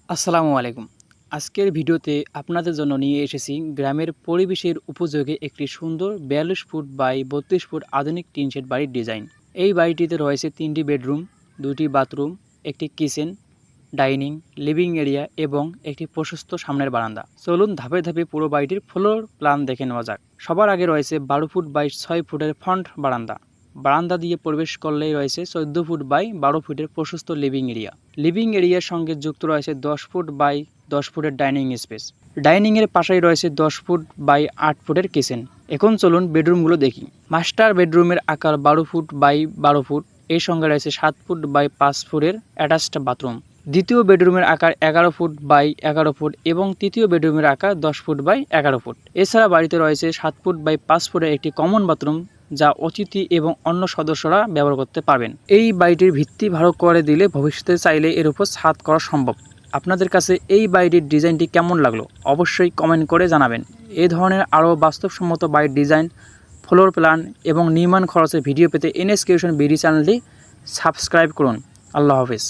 আসসালামু আলাইকুম। আজকের ভিডিওতে আপনাদের জন্য নিয়ে এসেছি গ্রামের পরিবেশের উপযোগী একটি সুন্দর ৪২ ফুট বাই ৩২ ফুট আধুনিক টিন শেড বাড়ির ডিজাইন। এই বাড়িটিতে রয়েছে ৩টি বেডরুম, ২টি বাথরুম, একটি কিচেন, ডাইনিং, লিভিং এরিয়া এবং একটি প্রশস্ত সামনের বারান্দা। চলুন ধাপে ধাপে পুরো বাড়িটির ফ্লোর প্ল্যান দেখে নেওয়া যাক। সবার আগে রয়েছে ১২ ফুট বাই ৬ ফুটের ফ্রন্ট বারান্দা। বারান্দা দিয়ে প্রবেশ করলেই রয়েছে ১৪ ফুট বাই ১২ ফুটের প্রশস্ত লিভিং এরিয়া। লিভিং এরিয়ার সঙ্গে যুক্ত রয়েছে ১০ ফুট বাই ১০ ফুটের ডাইনিং স্পেস। ডাইনিংয়ের পাশেই রয়েছে ১০ ফুট বাই ৮ ফুটের কিচেন। এখন চলুন বেডরুমগুলো দেখি। মাস্টার বেডরুমের আকার ১২ ফুট বাই ১২ ফুট। এর সঙ্গে রয়েছে ৭ ফুট বাই ৫ ফুটের অ্যাটাচড বাথরুম। দ্বিতীয় বেডরুমের আকার ১১ ফুট বাই ১১ ফুট এবং তৃতীয় বেডরুমের আকার ১০ ফুট বাই ১১ ফুট। এছাড়া বাড়িতে রয়েছে ৭ ফুট বাই ৫ ফুটের একটি কমন বাথরুম, যা অতিথি এবং অন্য সদস্যরা ব্যবহার করতে পারবেন। এই বাড়িটির ভিত্তি ভালো করে দিলে ভবিষ্যতে চাইলে এর উপর ছাদ করা সম্ভব। আপনাদের কাছে এই বাড়িটির ডিজাইনটি কেমন লাগলো অবশ্যই কমেন্ট করে জানাবেন। এই ধরনের আরও বাস্তবসম্মত বাড়ির ডিজাইন, ফ্লোর প্ল্যান এবং নির্মাণ খরচের ভিডিও পেতে এনএস ক্রিয়েশন বিডি চ্যানেলটি সাবস্ক্রাইব করুন। আল্লাহ হাফেজ।